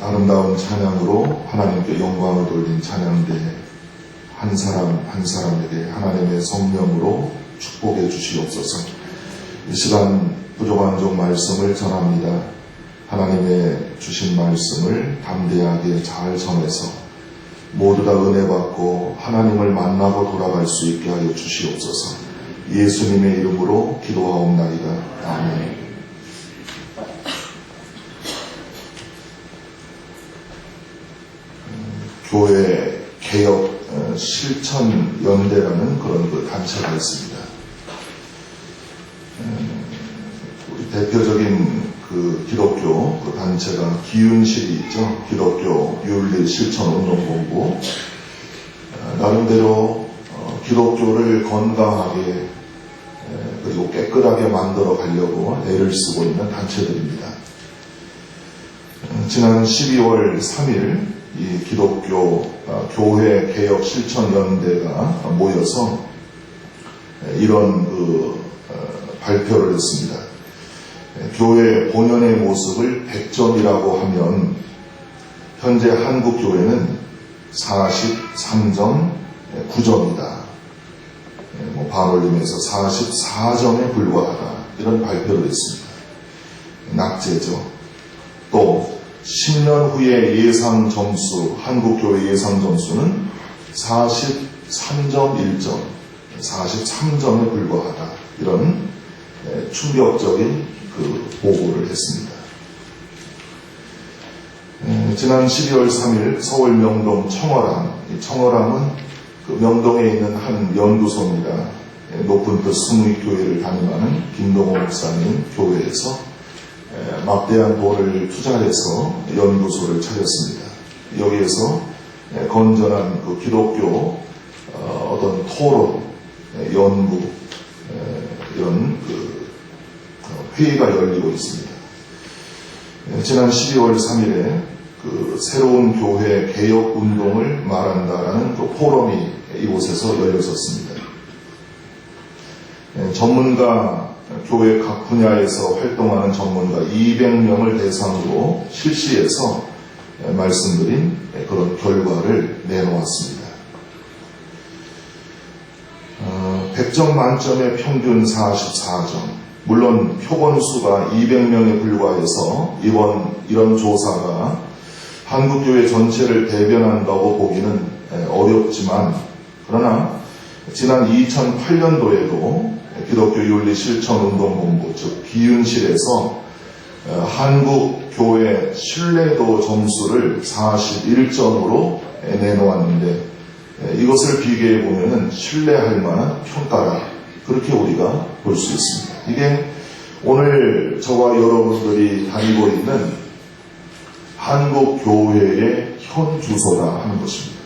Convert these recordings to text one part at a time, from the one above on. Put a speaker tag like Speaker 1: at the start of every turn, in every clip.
Speaker 1: 아름다운 찬양으로 하나님께 영광을 돌린 찬양대 한 사람 한 사람에게 하나님의 성령으로 축복해 주시옵소서. 이 시간 부족한 종 말씀을 전합니다. 하나님의 주신 말씀을 담대하게 잘 전해서 모두 다 은혜 받고 하나님을 만나고 돌아갈 수 있게 하여 주시옵소서. 예수님의 이름으로 기도하옵나이다. 아멘. 교회 개혁 실천 연대라는 그런 단체가 있습니다. 우리 대표적인 기독교 단체가 기윤실이 있죠. 기독교 윤리 실천 운동본부. 나름대로 기독교를 건강하게 그리고 깨끗하게 만들어 가려고 애를 쓰고 있는 단체들입니다. 지난 12월 3일 이 기독교 교회 개혁 실천 연대가 모여서 이런 발표를 했습니다. 교회 본연의 모습을 100점이라고 하면 현재 한국 교회는 43.9점이다. 반올림에서 44점에 불과하다. 이런 발표를 했습니다. 낙제죠. 또 10년 후의 예상 점수, 한국교회 예상 점수는 43.1점, 43점에 불과하다. 이런 충격적인 보고를 했습니다. 지난 12월 3일 서울 명동 청어람, 청어람은 명동에 있는 한 연구소입니다. 높은 뜻 스무이교회를 담임하는 김동호 목사님 교회에서 막대한 돈을 투자해서 연구소를 차렸습니다. 여기에서 건전한 기독교 어떤 토론, 연구 이런 회의가 열리고 있습니다. 지난 12월 3일에 새로운 교회 개혁 운동을 말한다라는 포럼이 이곳에서 열렸었습니다. 전문가 교회 각 분야에서 활동하는 전문가 200명을 대상으로 실시해서 말씀드린 그런 결과를 내놓았습니다. 100점 만점에 평균 44점. 물론 표본수가 200명에 불과해서 이런 조사가 한국교회 전체를 대변한다고 보기는 어렵지만, 그러나 지난 2008년도에도 기독교 윤리 실천 운동본부, 즉 기윤실에서 한국교회 신뢰도 점수를 41점으로 내놓았는데, 이것을 비교해 보면은 신뢰할 만한 평가라, 그렇게 우리가 볼 수 있습니다. 이게 오늘 저와 여러분들이 다니고 있는 한국교회의 현 주소라 하는 것입니다.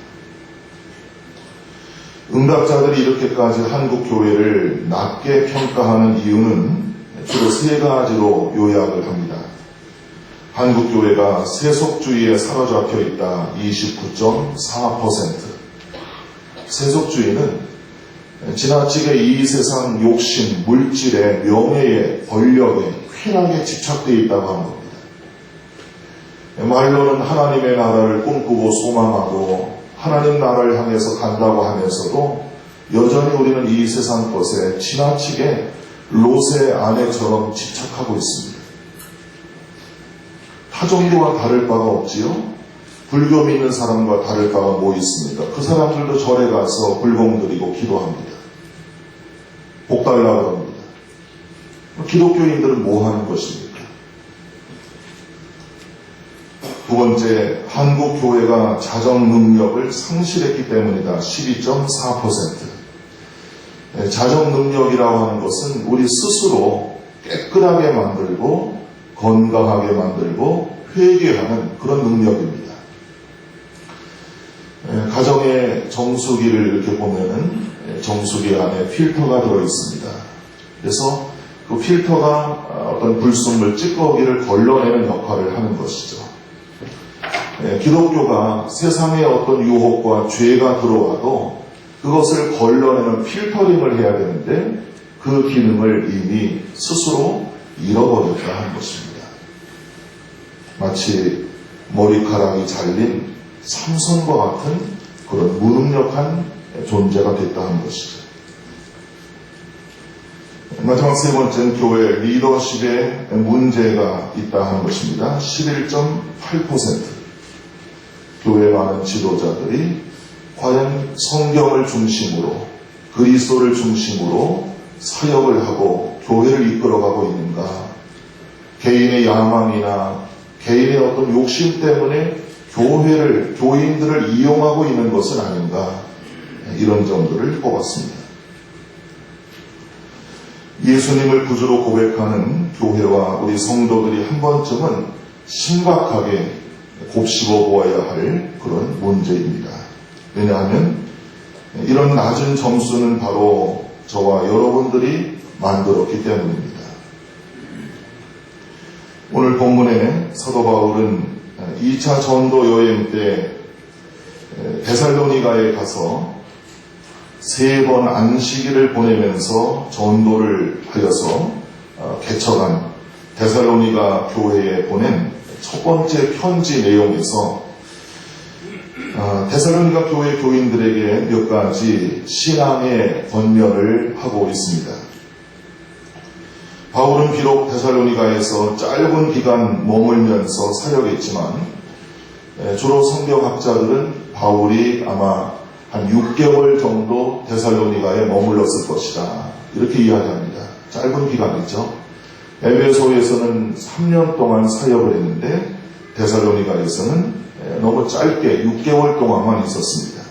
Speaker 1: 응답자들이 이렇게까지 한국교회를 낮게 평가하는 이유는 주로 세 가지로 요약을 합니다. 한국교회가 세속주의에 사로잡혀 있다, 29.4%. 세속주의는 지나치게 이 세상 욕심, 물질에, 명예에, 권력에, 쾌락에 집착되어 있다고 하는 겁니다. 말로는 하나님의 나라를 꿈꾸고 소망하고 하나님 나라를 향해서 간다고 하면서도 여전히 우리는 이 세상 것에 지나치게 롯의 아내처럼 집착하고 있습니다. 타종교와 다를 바가 없지요. 불교 믿는 사람과 다를 바가 뭐 있습니까? 그 사람들도 절에 가서 불공드리고 기도합니다. 복 달라고 합니다. 기독교인들은 뭐 하는 것입니까? 두 번째, 한국 교회가 자정 능력을 상실했기 때문이다. 12.4%. 자정 능력이라고 하는 것은 우리 스스로 깨끗하게 만들고 건강하게 만들고 회개하는 그런 능력입니다. 가정의 정수기를 이렇게 보면은 정수기 안에 필터가 들어 있습니다. 그래서 그 필터가 어떤 불순물, 찌꺼기를 걸러내는 역할을 하는 것이죠. 기독교가 세상에 어떤 유혹과 죄가 들어와도 그것을 걸러내는 필터링을 해야 되는데 그 기능을 이미 스스로 잃어버렸다 하는 것입니다. 마치 머리카락이 잘린 삼손과 같은 그런 무능력한 존재가 됐다 하는 것이죠. 마지막 세 번째는 교회 리더십에 문제가 있다 하는 것입니다. 11.8%. 교회 많은 지도자들이 과연 성경을 중심으로 그리스도를 중심으로 사역을 하고 교회를 이끌어가고 있는가? 개인의 야망이나 개인의 어떤 욕심 때문에 교인들을 이용하고 있는 것은 아닌가? 이런 점들을 뽑았습니다. 예수님을 구주로 고백하는 교회와 우리 성도들이 한 번쯤은 심각하게 곱씹어 보아야 할 그런 문제입니다. 왜냐하면 이런 낮은 점수는 바로 저와 여러분들이 만들었기 때문입니다. 오늘 본문에 사도 바울은 2차 전도 여행 때 데살로니가에 가서 3번 안식일을 보내면서 전도를 하여서 개척한 데살로니가 교회에 보낸 첫 번째 편지 내용에서 데살로니가 교회 교인들에게 몇 가지 신앙의 권면을 하고 있습니다. 바울은 비록 데살로니가에서 짧은 기간 머물면서 사역했지만 주로 성경학자들은 바울이 아마 한 6개월 정도 데살로니가에 머물렀을 것이다. 이렇게 이야기합니다. 짧은 기간이죠. 에베소에서는 3년 동안 사역을 했는데 데살로니가에서는 너무 짧게 6개월 동안만 있었습니다.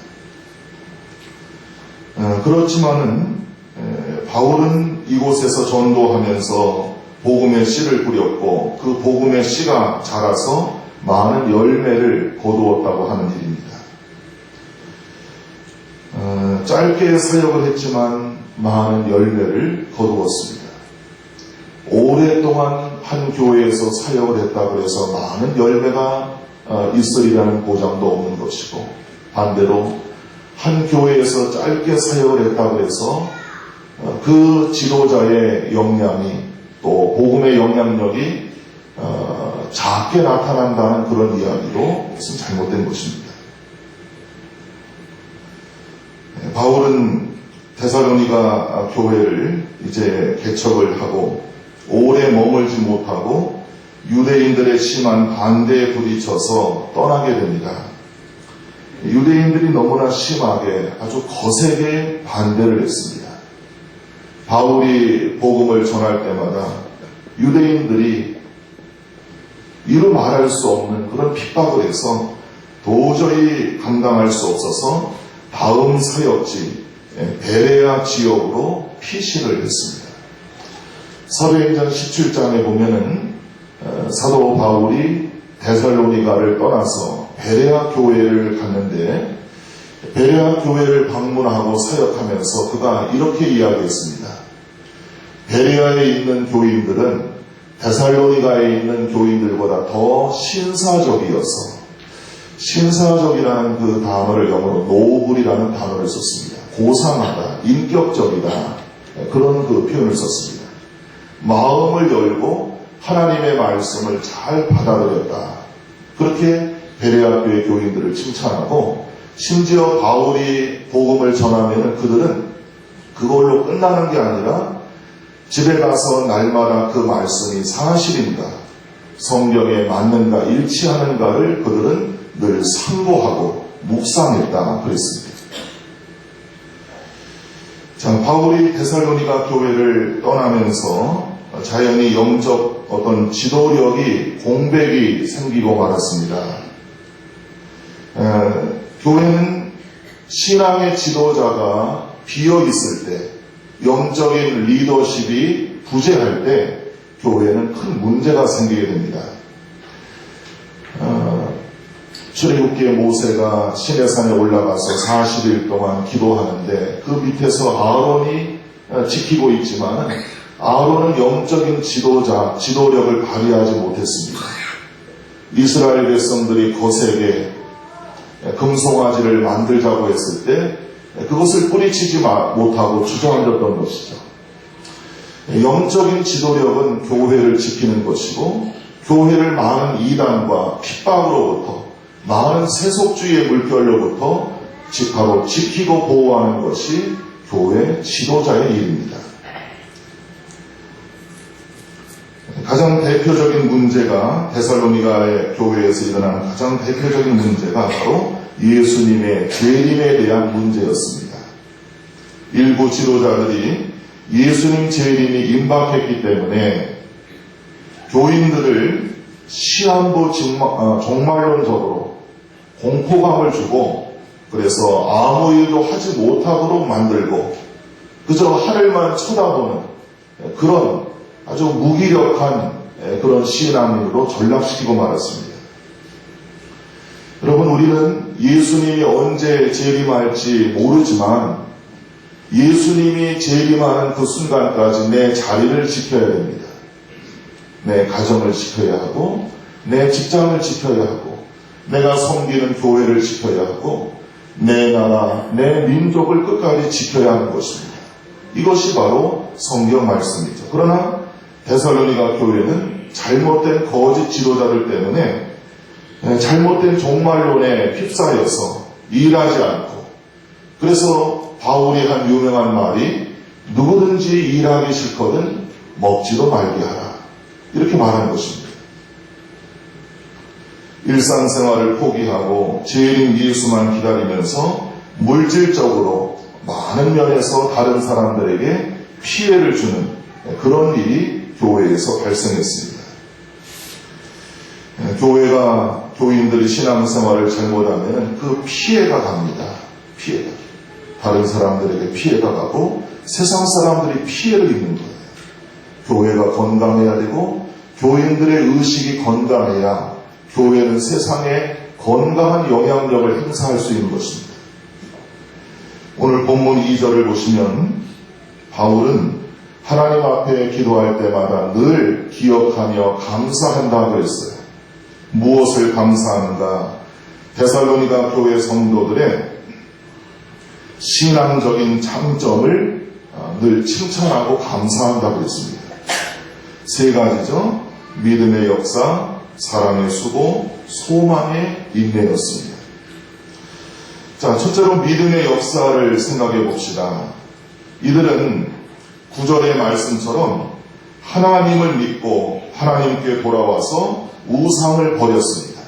Speaker 1: 그렇지만은 바울은 이곳에서 전도하면서 복음의 씨를 뿌렸고 그 복음의 씨가 자라서 많은 열매를 거두었다고 하는 일입니다. 짧게 사역을 했지만 많은 열매를 거두었습니다. 오랫동안 한 교회에서 사역을 했다고 해서 많은 열매가 있으리라는 보장도 없는 것이고, 반대로 한 교회에서 짧게 사역을 했다고 해서 그 지도자의 역량이 또 복음의 영향력이 작게 나타난다는 그런 이야기도 무슨 잘못된 것입니다. 바울은 데살로니가 교회를 이제 개척을 하고 오래 머물지 못하고 유대인들의 심한 반대에 부딪혀서 떠나게 됩니다. 유대인들이 너무나 심하게 아주 거세게 반대를 했습니다. 바울이 복음을 전할 때마다 유대인들이 이루 말할 수 없는 그런 핍박을 해서 도저히 감당할 수 없어서 다음 사역지 베레아 지역으로 피신을 했습니다. 사도행전 17장에 보면은 사도 바울이 데살로니가를 떠나서 베레아 교회를 갔는데 베레아 교회를 방문하고 사역하면서 그가 이렇게 이야기했습니다. 베레아에 있는 교인들은 데살로니가에 있는 교인들보다 더 신사적이어서, 신사적이라는 그 단어를 영어로 노블이라는 단어를 썼습니다. 고상하다, 인격적이다, 그런 그 표현을 썼습니다. 마음을 열고 하나님의 말씀을 잘 받아들였다. 그렇게 베레아 교회 교인들을 칭찬하고, 심지어 바울이 복음을 전하면 그들은 그걸로 끝나는 게 아니라 집에 가서 날마다 그 말씀이 사실인가, 성경에 맞는가, 일치하는가를 그들은 늘 상고하고 묵상했다 그랬습니다. 자, 바울이 데살로니가 교회를 떠나면서 자연히 영적 어떤 지도력이 공백이 생기고 말았습니다. 교회는 신앙의 지도자가 비어 있을 때, 영적인 리더십이 부재할 때 교회는 큰 문제가 생기게 됩니다. 출애굽기의 모세가 시내산에 올라가서 40일 동안 기도하는데 그 밑에서 아론이 지키고 있지만 아론은 영적인 지도력을 발휘하지 못했습니다. 이스라엘 백성들이 거세게 금송아지를 만들자고 했을 때 그것을 뿌리치지 못하고 주저앉았던 것이죠. 영적인 지도력은 교회를 지키는 것이고 교회를 많은 이단과 핍박으로부터, 많은 세속주의의 물결로부터 바로 지키고 보호하는 것이 교회 지도자의 일입니다. 가장 대표적인 문제가, 데살로니가의 교회에서 일어나는 가장 대표적인 문제가 바로 예수님의 재림에 대한 문제였습니다. 일부 지도자들이 예수님 재림이 임박했기 때문에 교인들을 시한부 종말론적으로 공포감을 주고, 그래서 아무 일도 하지 못하도록 만들고 그저 하늘만 쳐다보는 그런 아주 무기력한 그런 신앙으로 전락시키고 말았습니다. 여러분, 우리는 예수님이 언제 재림할지 모르지만 예수님이 재림하는 그 순간까지 내 자리를 지켜야 됩니다. 내 가정을 지켜야 하고, 내 직장을 지켜야 하고, 내가 섬기는 교회를 지켜야 하고, 내 나라, 내 민족을 끝까지 지켜야 하는 것입니다. 이것이 바로 성경 말씀이죠. 그러나 데살로니가 교회는 잘못된 거짓 지도자들 때문에 잘못된 종말론에 휩싸여서 일하지 않고, 그래서 바울이 한 유명한 말이 누구든지 일하기 싫거든 먹지도 말게 하라, 이렇게 말한 것입니다. 일상생활을 포기하고 재림 예수만 기다리면서 물질적으로 많은 면에서 다른 사람들에게 피해를 주는 그런 일이 교회에서 발생했습니다. 교회가, 교인들이 신앙생활을 잘못하면 그 피해가 갑니다. 피해가. 다른 사람들에게 피해가 가고 세상 사람들이 피해를 입는 거예요. 교회가 건강해야 되고 교인들의 의식이 건강해야 교회는 세상에 건강한 영향력을 행사할 수 있는 것입니다. 오늘 본문 2절을 보시면 바울은 하나님 앞에 기도할 때마다 늘 기억하며 감사한다고 했어요. 무엇을 감사하는가? 데살로니가 교회 성도들의 신앙적인 장점을 늘 칭찬하고 감사한다고 했습니다. 세 가지죠. 믿음의 역사, 사랑의 수고, 소망의 인내였습니다. 자, 첫째로 믿음의 역사를 생각해 봅시다. 이들은 9절의 말씀처럼 하나님을 믿고 하나님께 돌아와서 우상을 버렸습니다.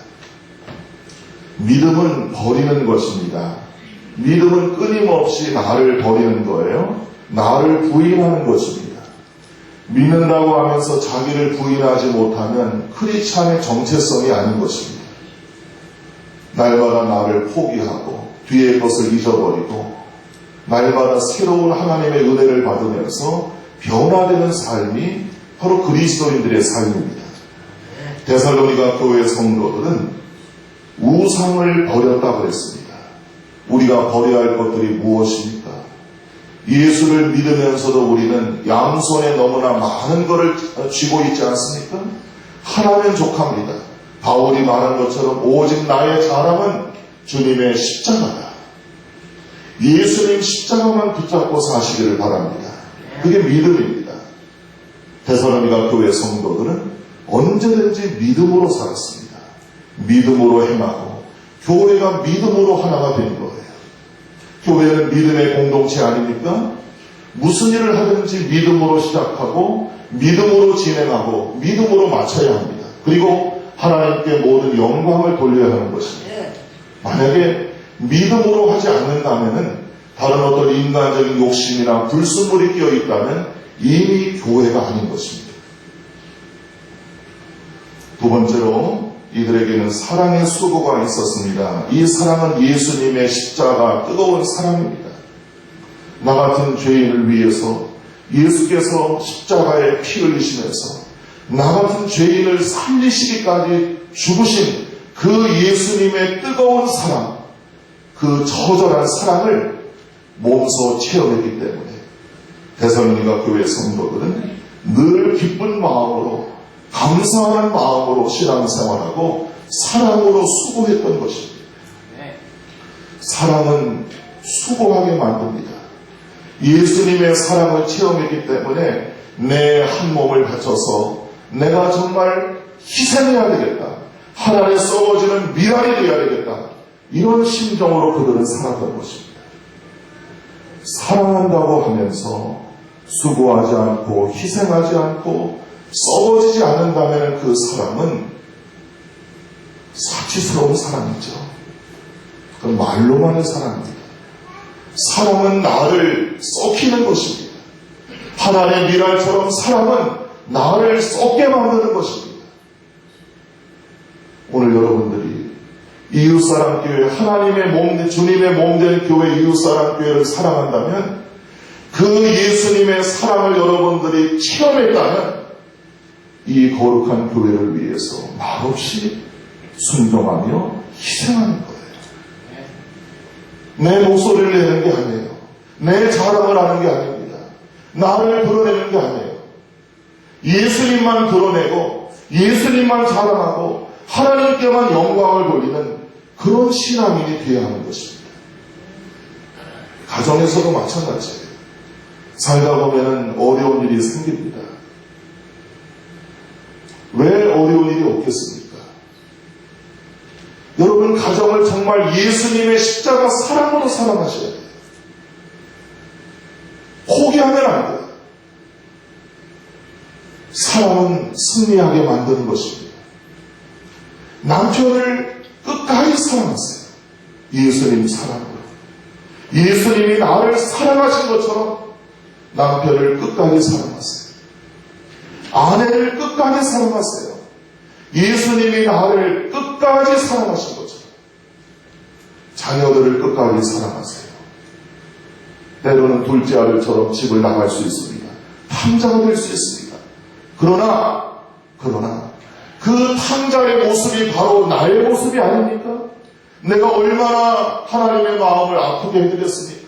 Speaker 1: 믿음은 버리는 것입니다. 믿음은 끊임없이 나를 버리는 거예요. 나를 부인하는 것입니다. 믿는다고 하면서 자기를 부인하지 못하면 크리스찬의 정체성이 아닌 것입니다. 날마다 나를 포기하고 뒤의 것을 잊어버리고 날마다 새로운 하나님의 은혜를 받으면서 변화되는 삶이 바로 그리스도인들의 삶입니다. 데살로니가 교회 성도들은 우상을 버렸다고 했습니다. 우리가 버려야 할 것들이 무엇입니까? 예수를 믿으면서도 우리는 양손에 너무나 많은 것을 쥐고 있지 않습니까? 하나면 족합니다. 바울이 말한 것처럼 오직 나의 자랑은 주님의 십자가다. 예수님 십자가만 붙잡고 사시기를 바랍니다. 그게 믿음입니다. 데살로니가 교회 성도들은 언제든지 믿음으로 살았습니다. 믿음으로 행하고 교회가 믿음으로 하나가 된 거예요. 교회는 믿음의 공동체 아닙니까? 무슨 일을 하든지 믿음으로 시작하고 믿음으로 진행하고 믿음으로 마쳐야 합니다. 그리고 하나님께 모든 영광을 돌려야 하는 것입니다. 만약에 믿음으로 하지 않는다면 다른 어떤 인간적인 욕심이나 불순물이 끼어 있다면 이미 교회가 아닌 것입니다. 두 번째로 이들에게는 사랑의 수고가 있었습니다. 이 사랑은 예수님의 십자가 뜨거운 사랑입니다. 나 같은 죄인을 위해서 예수께서 십자가에 피 흘리시면서 나 같은 죄인을 살리시기까지 죽으신 그 예수님의 뜨거운 사랑, 그 처절한 사랑을 몸소 체험했기 때문에 데살로니가 교회 성도들은 늘 기쁜 마음으로 감사하는 마음으로 신앙생활하고 사랑으로 수고했던 것입니다. 사랑은 수고하게 만듭니다. 예수님의 사랑을 체험했기 때문에 내 한 몸을 바쳐서 내가 정말 희생해야 되겠다. 하나님의 썩어지는 미랄이 되어야 되겠다. 이런 심정으로 그들은 살았던 것입니다. 사랑한다고 하면서 수고하지 않고 희생하지 않고 썩어지지 않는다면 그 사랑은 사치스러운 사랑이죠. 그 말로만의 사랑입니다. 사랑은 나를 썩히는 것입니다. 하나님의 미랄처럼 사랑은 나를 썩게 만드는 것입니다. 오늘 여러분들이 이웃사랑교회, 하나님의 몸, 주님의 몸된 교회 이웃사랑교회를 사랑한다면 그 예수님의 사랑을 여러분들이 체험했다면 이 거룩한 교회를 위해서 말없이 순종하며 희생하는 거예요. 내 목소리를 내는 게 아니에요. 내 자랑을 하는 게 아닙니다. 나를 드러내는 게 아니에요. 예수님만 드러내고 예수님만 자랑하고 하나님께만 영광을 돌리는 그런 신앙인이 되어야 하는 것입니다. 가정에서도 마찬가지예요. 살다 보면 어려운 일이 생깁니다. 왜 어려운 일이 없겠습니까? 여러분 가정을 정말 예수님의 십자가 사랑으로 사랑하셔야 돼요. 포기하면 안 돼요. 사랑은 승리하게 만드는 것입니다. 남편을 끝까지 사랑하세요. 예수님 사랑으로. 예수님이 나를 사랑하신 것처럼 남편을 끝까지 사랑하세요. 아내를 끝까지 사랑하세요. 예수님이 나를 끝까지 사랑하신 것처럼 자녀들을 끝까지 사랑하세요. 때로는 둘째 아들처럼 집을 나갈 수 있습니다. 탕자가 될 수 있습니다. 그러나 그 탕자의 모습이 바로 나의 모습이 아닙니까? 내가 얼마나 하나님의 마음을 아프게 해드렸습니까?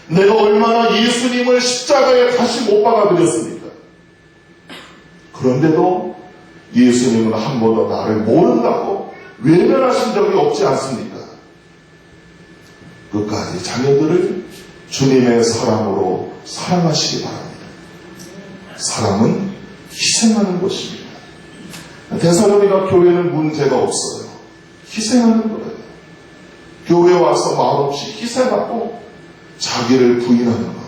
Speaker 1: 내가 얼마나 예수님을 십자가에 다시 못 박아드렸습니까? 그런데도 예수님은 한 번도 나를 모른다고 외면하신 적이 없지 않습니까? 끝까지 자녀들을 주님의 사랑으로 사랑하시기 바랍니다. 사랑은 희생하는 것입니다. 데살로니가 교회는 문제가 없어요. 희생하는 거예요. 교회 와서 말없이 희생하고 자기를 부인하는 거예요.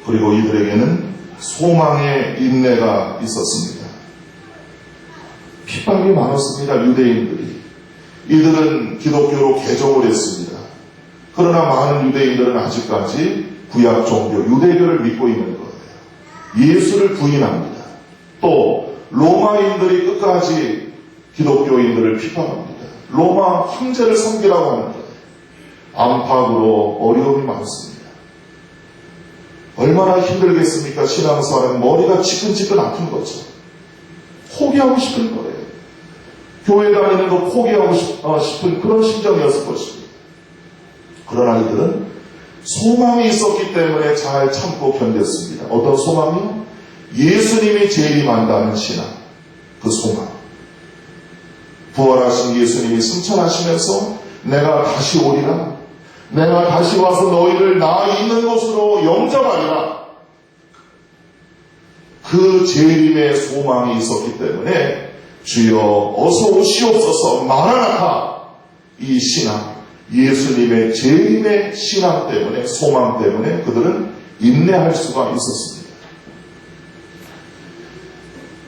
Speaker 1: 그리고 이들에게는 소망의 인내가 있었습니다. 핍박이 많았습니다. 유대인들이. 이들은 기독교로 개종을 했습니다. 그러나 많은 유대인들은 아직까지 구약 종교, 유대교를 믿고 있는 거예요. 예수를 부인합니다. 또 로마인들이 끝까지 기독교인들을 핍박합니다. 로마 황제를 섬기라고 하는 거예요. 안팎으로 어려움이 많습니다. 얼마나 힘들겠습니까? 신앙생활은 머리가 지끈지끈 아픈 거죠. 포기하고 싶은 거예요. 교회 다니는 거 포기하고 싶은 그런 심정이었을 것입니다. 그러나 이들은 소망이 있었기 때문에 잘 참고 견뎠습니다. 어떤 소망이요? 예수님이 재림한다는 신앙, 그 소망. 부활하신 예수님이 승천하시면서 내가 다시 오리라, 내가 다시 와서 너희를 나 있는 곳으로 영접하리라. 그 재림의 소망이 있었기 때문에 주여 어서 오시옵소서 마라나타, 이 신앙, 예수님의 재림의 신앙 때문에, 소망 때문에 그들은 인내할 수가 있었습니다.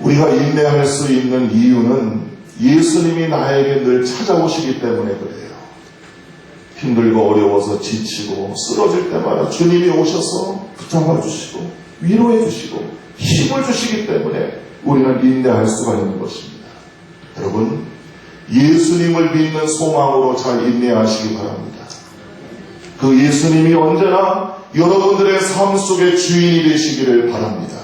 Speaker 1: 우리가 인내할 수 있는 이유는 예수님이 나에게 늘 찾아오시기 때문에 그래요. 힘들고 어려워서 지치고 쓰러질 때마다 주님이 오셔서 붙잡아 주시고 위로해 주시고 힘을 주시기 때문에 우리는 인내할 수가 있는 것입니다. 여러분, 예수님을 믿는 소망으로 잘 인내하시기 바랍니다. 그 예수님이 언제나 여러분들의 삶 속의 주인이 되시기를 바랍니다.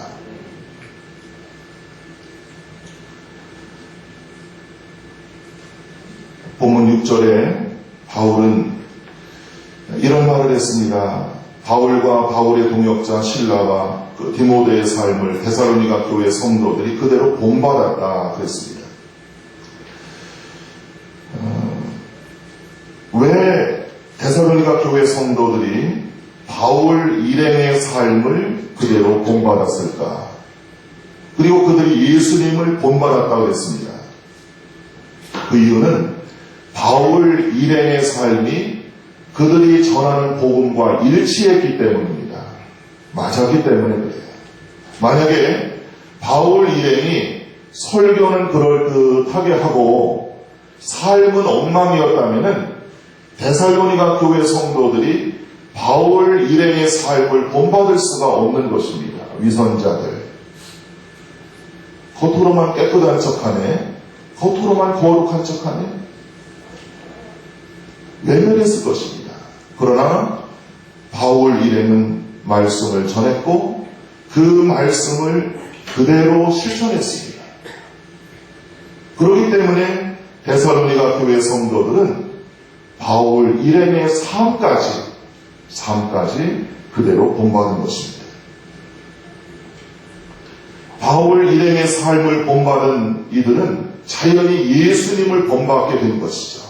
Speaker 1: 본문 6절에 바울은 이런 말을 했습니다. 바울과 바울의 동역자 실라와 그 디모데의 삶을 데살로니가 교회 성도들이 그대로 본받았다 그랬습니다. 왜 데살로니가 교회 성도들이 바울 일행의 삶을 그대로 본받았을까? 그리고 그들이 예수님을 본받았다고 했습니다. 그 이유는 바울 일행의 삶이 그들이 전하는 복음과 일치했기 때문입니다. 맞았기 때문에 그래요. 만약에 바울 일행이 설교는 그럴듯하게 하고 삶은 엉망이었다면 데살로니가 교회 성도들이 바울 일행의 삶을 본받을 수가 없는 것입니다. 위선자들. 겉으로만 깨끗한 척하네. 겉으로만 거룩한 척하네. 외면했을 것입니다. 그러나 바울 일행은 말씀을 전했고 그 말씀을 그대로 실천했습니다. 그렇기 때문에 데살로니가 교회 성도들은 바울 일행의 삶까지 그대로 본받은 것입니다. 바울 일행의 삶을 본받은 이들은 자연히 예수님을 본받게 된 것이죠.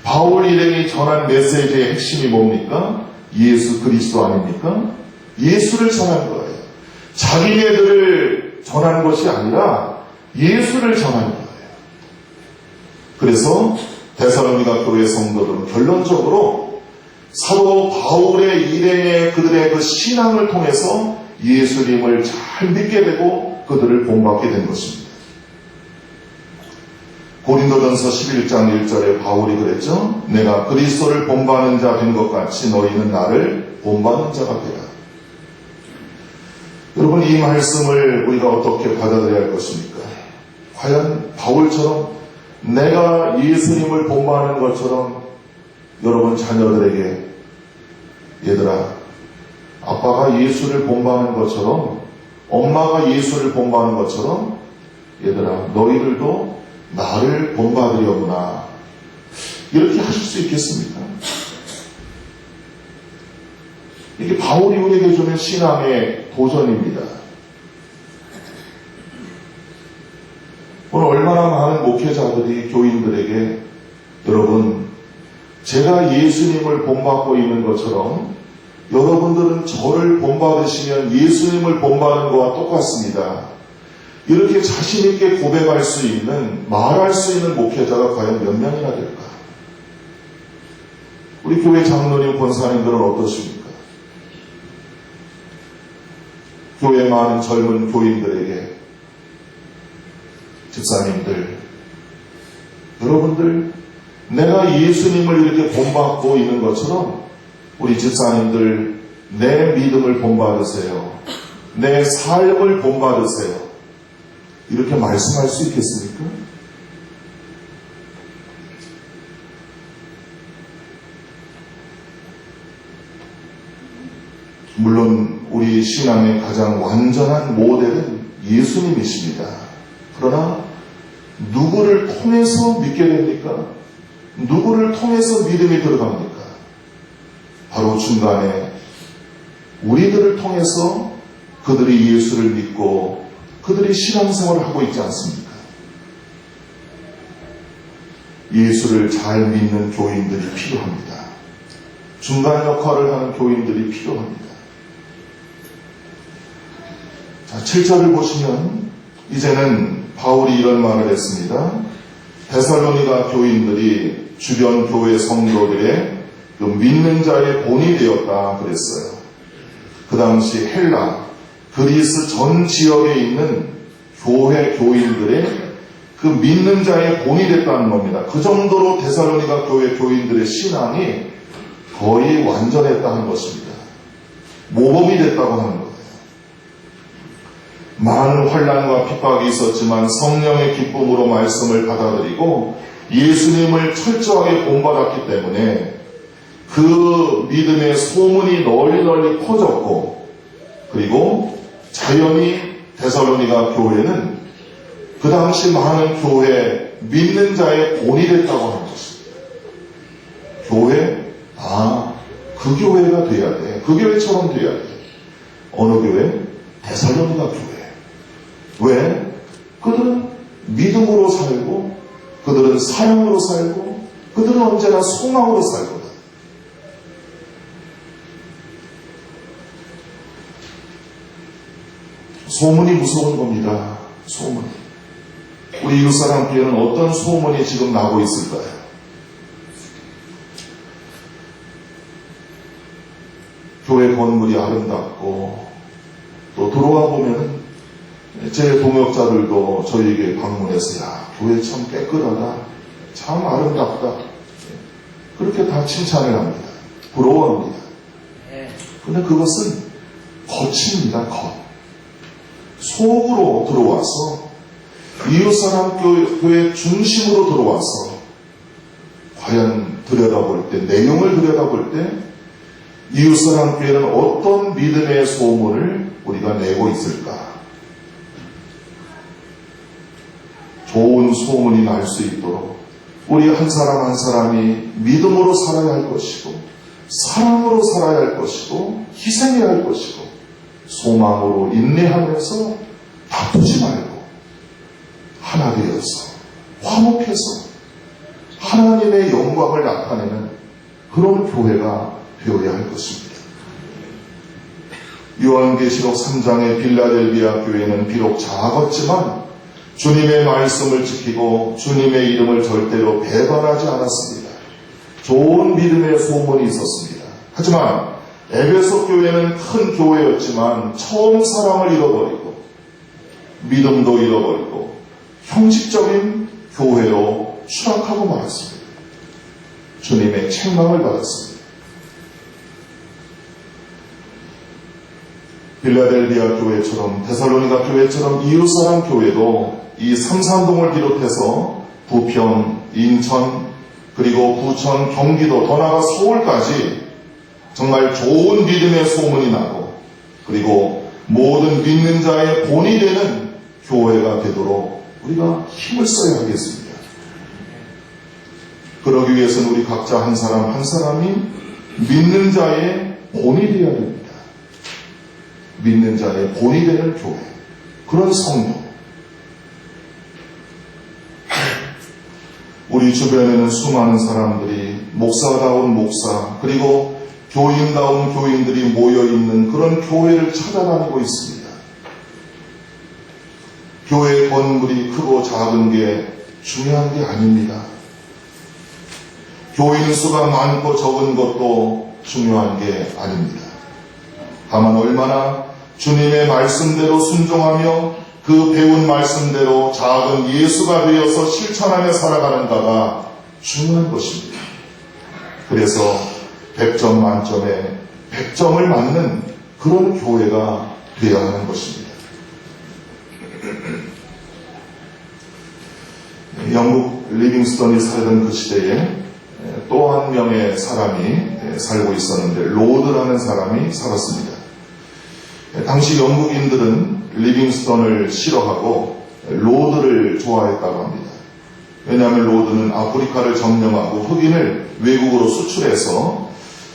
Speaker 1: 바울 일행이 전한 메시지의 핵심이 뭡니까? 예수 그리스도 아닙니까? 예수를 전한 거예요. 자기네들을 전한 것이 아니라 예수를 전한 거예요. 그래서 데살로니가 교회 성도들은 결론적으로 사도 바울의 일행의 그들의 그 신앙을 통해서 예수님을 잘 믿게 되고 그들을 본받게 된 것입니다. 고린도전서 11장 1절에 바울이 그랬죠. 내가 그리스도를 본받는 자 된 것 같이 너희는 나를 본받는 자가 되라. 여러분, 이 말씀을 우리가 어떻게 받아들여야 할 것입니까? 과연 바울처럼 내가 예수님을 본받는 것처럼 여러분 자녀들에게 얘들아, 아빠가 예수를 본받는 것처럼 엄마가 예수를 본받는 것처럼 얘들아 너희들도 나를 본받으려구나, 이렇게 하실 수 있겠습니까? 이게 바울이 우리에게 주는 신앙의 도전입니다. 오늘 얼마나 많은 목회자들이 교인들에게 여러분, 제가 예수님을 본받고 있는 것처럼 여러분들은 저를 본받으시면 예수님을 본받는 것과 똑같습니다. 이렇게 자신있게 고백할 수 있는, 말할 수 있는 목회자가 과연 몇 명이나 될까? 우리 교회 장로님, 권사님들은 어떠십니까? 교회 많은 젊은 교인들에게 집사님들, 여러분들 내가 예수님을 이렇게 본받고 있는 것처럼 우리 집사님들 내 믿음을 본받으세요. 내 삶을 본받으세요. 이렇게 말씀할 수 있겠습니까? 물론 우리 신앙의 가장 완전한 모델은 예수님이십니다. 그러나 누구를 통해서 믿게 됩니까? 누구를 통해서 믿음이 들어갑니까? 바로 중간에 우리들을 통해서 그들이 예수를 믿고 그들이 신앙생활을 하고 있지 않습니까? 예수를 잘 믿는 교인들이 필요합니다. 중간 역할을 하는 교인들이 필요합니다. 자, 7절을 보시면 이제는 바울이 이런 말을 했습니다. 데살로니가 교인들이 주변 교회 성도들의 그 믿는 자의 본이 되었다 그랬어요. 그 당시 헬라, 그리스 전 지역에 있는 교회 교인들의 그 믿는 자의 본이 됐다는 겁니다. 그 정도로 데살로니가 교회 교인들의 신앙이 거의 완전했다는 것입니다. 모범이 됐다고 하는 거예요. 많은 환난과 핍박이 있었지만 성령의 기쁨으로 말씀을 받아들이고 예수님을 철저하게 본받았기 때문에 그 믿음의 소문이 널리 퍼졌고, 그리고 자연히 데살로니가 교회는 그 당시 많은 교회 믿는 자의 본이 됐다고 하는 것입니다. 교회, 그 교회가 돼야 돼. 그 교회처럼 돼야 돼. 어느 교회? 데살로니가 교회. 왜? 그들은 믿음으로 살고, 그들은 사랑으로 살고, 그들은 언제나 소망으로 살거든. 소문이 무서운 겁니다. 소문. 우리 이웃사람 교회는 어떤 소문이 지금 나고 있을까요? 교회 건물이 아름답고, 또 들어와 보면 제 동역자들도 저희에게 방문해서 야, 교회 참 깨끗하다, 참 아름답다, 그렇게 다 칭찬을 합니다. 부러워합니다. 근데 그것은 겉입니다. 겉. 속으로 들어와서 이웃사람 교회 중심으로 들어와서 과연 들여다볼 때, 내용을 들여다볼 때 이웃사람 교회는 어떤 믿음의 소문을 우리가 내고 있을까? 좋은 소문이 날 수 있도록 우리 한 사람 한 사람이 믿음으로 살아야 할 것이고, 사랑으로 살아야 할 것이고, 희생해야 할 것이고, 소망으로 인내하면서 다투지 말고 하나 되어서 화목해서 하나님의 영광을 나타내는 그런 교회가 되어야 할 것입니다. 요한계시록 3장의 빌라델비아 교회는 비록 작았지만 주님의 말씀을 지키고 주님의 이름을 절대로 배반하지 않았습니다. 좋은 믿음의 소문이 있었습니다. 하지만 에베소 교회는 큰 교회였지만 처음 사랑을 잃어버리고 믿음도 잃어버리고 형식적인 교회로 추락하고 말았습니다. 주님의 책망을 받았습니다. 빌라델비아 교회처럼, 데살로니가 교회처럼 이웃사람 교회도 이 삼산동을 비롯해서 부평, 인천, 그리고 부천, 경기도, 더 나아가 서울까지 정말 좋은 믿음의 소문이 나고, 그리고 모든 믿는 자의 본이 되는 교회가 되도록 우리가 힘을 써야 하겠습니다. 그러기 위해서는 우리 각자 한 사람 한 사람이 믿는 자의 본이 되어야 됩니다. 믿는 자의 본이 되는 교회, 그런 성도. 우리 주변에는 수많은 사람들이 목사다운 목사, 그리고 교인다운 교인들이 모여있는 그런 교회를 찾아다니고 있습니다. 교회 건물이 크고 작은 게 중요한 게 아닙니다. 교인 수가 많고 적은 것도 중요한 게 아닙니다. 다만 얼마나 주님의 말씀대로 순종하며 그 배운 말씀대로 작은 예수가 되어서 실천하며 살아가는가가 중요한 것입니다. 그래서 100점 만점에 100점을 맞는 그런 교회가 되어야 하는 것입니다. 영국 리빙스턴이 살던 그 시대에 또 한 명의 사람이 살고 있었는데, 로드라는 사람이 살았습니다. 당시 영국인들은 리빙스턴을 싫어하고 로드를 좋아했다고 합니다. 왜냐하면 로드는 아프리카를 점령하고 흑인을 외국으로 수출해서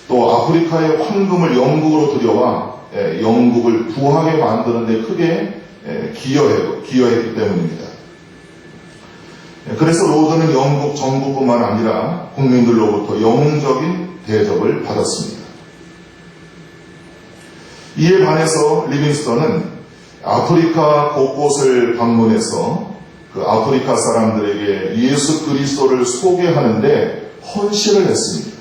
Speaker 1: 또 아프리카의 황금을 영국으로 들여와 영국을 부하게 만드는 데 크게 기여했기 때문입니다. 그래서 로드는 영국 정부뿐만 아니라 국민들로부터 영웅적인 대접을 받았습니다. 이에 반해서 리빙스턴은 아프리카 곳곳을 방문해서 그 아프리카 사람들에게 예수 그리스도를 소개하는데 헌신을 했습니다.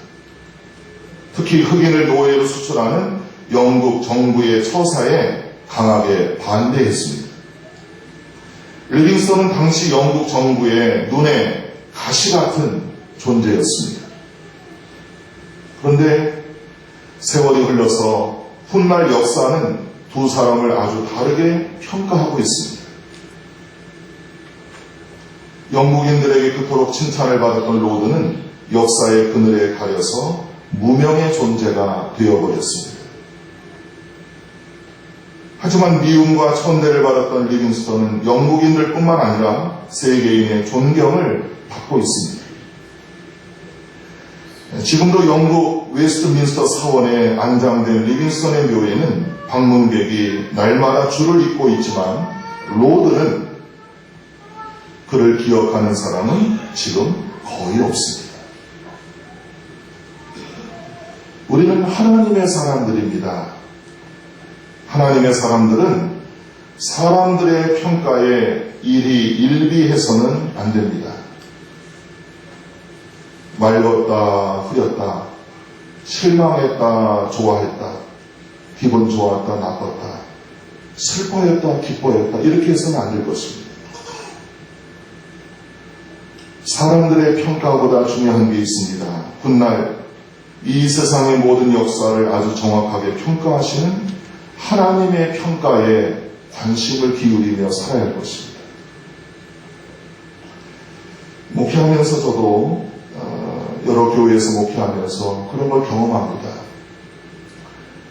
Speaker 1: 특히 흑인을 노예로 수출하는 영국 정부의 처사에 강하게 반대했습니다. 리빙스턴은 당시 영국 정부의 눈에 가시 같은 존재였습니다. 그런데 세월이 흘러서 훗날 역사는 두 사람을 아주 다르게 평가하고 있습니다. 영국인들에게 그토록 칭찬을 받았던 로드는 역사의 그늘에 가려서 무명의 존재가 되어버렸습니다. 하지만 미움과 천대를 받았던 리빙스턴은 영국인들뿐만 아니라 세계인의 존경을 받고 있습니다. 지금도 영국 웨스트민스터 사원에 안장된 리빙스턴의 묘에는 방문객이 날마다 줄을 잇고 있지만, 로드는 그를 기억하는 사람은 지금 거의 없습니다. 우리는 하나님의 사람들입니다. 하나님의 사람들은 사람들의 평가에 일비해서는 안 됩니다. 맑었다, 흐렸다, 실망했다, 좋아했다, 기분 좋았다, 나빴다, 슬퍼했다, 기뻐했다, 이렇게 해서는 안 될 것입니다. 사람들의 평가보다 중요한 게 있습니다. 훗날 이 세상의 모든 역사를 아주 정확하게 평가하시는 하나님의 평가에 관심을 기울이며 살아야 할 것입니다. 목회하면서 저도 여러 교회에서 목회하면서 그런 걸 경험합니다.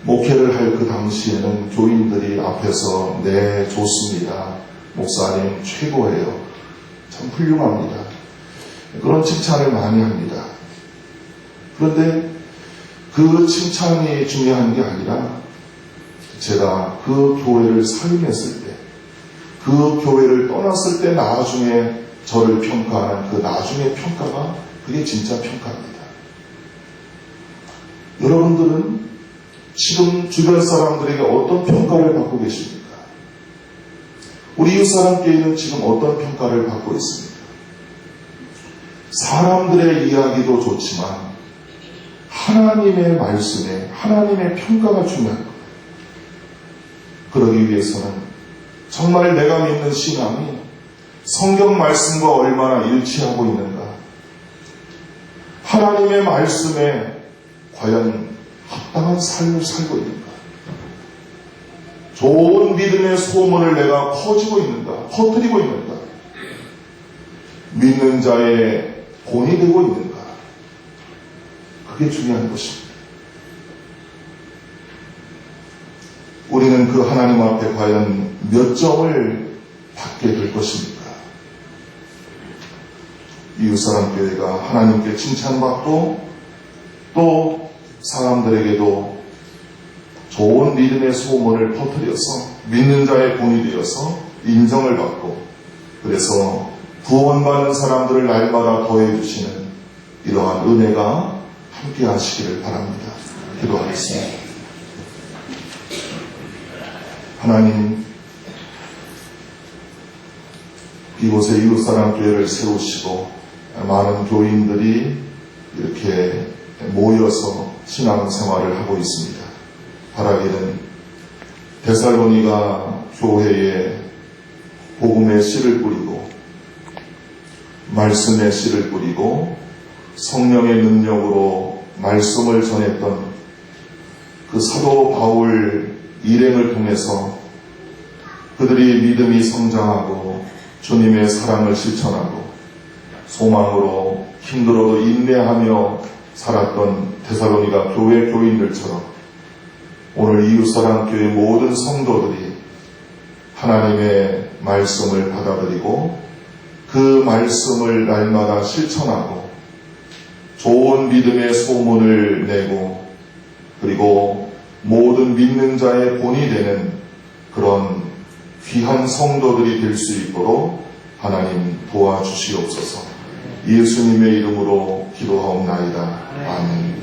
Speaker 1: 목회를 할 그 당시에는 교인들이 앞에서 네, 좋습니다. 목사님 최고예요. 참 훌륭합니다. 그런 칭찬을 많이 합니다. 그런데 그 칭찬이 중요한 게 아니라 제가 그 교회를 사임했을 때, 그 교회를 떠났을 때 나중에 저를 평가하는 그 나중의 평가가 그게 진짜 평가입니다. 여러분들은 지금 주변 사람들에게 어떤 평가를 받고 계십니까? 우리 이웃사람께는 지금 어떤 평가를 받고 있습니까? 사람들의 이야기도 좋지만 하나님의 말씀에 하나님의 평가가 중요한 거예요. 그러기 위해서는 정말 내가 믿는 신앙이 성경 말씀과 얼마나 일치하고 있는가, 하나님의 말씀에 과연 합당한 삶을 살고 있는가, 좋은 믿음의 소문을 내가 퍼뜨리고 있는가, 믿는 자의 본이 되고 있는가, 그게 중요한 것입니다. 우리는 그 하나님 앞에 과연 몇 점을 받게 될 것입니까? 이웃사람교회가 하나님께 칭찬받고 또 사람들에게도 좋은 믿음의 소문을 퍼뜨려서 믿는 자의 본이 되어서 인정을 받고, 그래서 구원받는 사람들을 날마다 더해주시는 이러한 은혜가 함께 하시기를 바랍니다. 기도하겠습니다. 하나님, 이곳에 이웃사람교회를 세우시고 많은 교인들이 이렇게 모여서 신앙생활을 하고 있습니다. 바라기는 데살로니가 교회에 복음의 씨를 뿌리고 말씀의 씨를 뿌리고 성령의 능력으로 말씀을 전했던 그 사도 바울 일행을 통해서 그들이 믿음이 성장하고 주님의 사랑을 실천하고 소망으로 힘들어도 인내하며 살았던 데살로니가 교회 교인들처럼 오늘 이웃사람교회 모든 성도들이 하나님의 말씀을 받아들이고 그 말씀을 날마다 실천하고 좋은 믿음의 소문을 내고 그리고 모든 믿는 자의 본이 되는 그런 귀한 성도들이 될 수 있도록 하나님 도와주시옵소서. 예수님의 이름으로 기도하옵나이다. 아멘.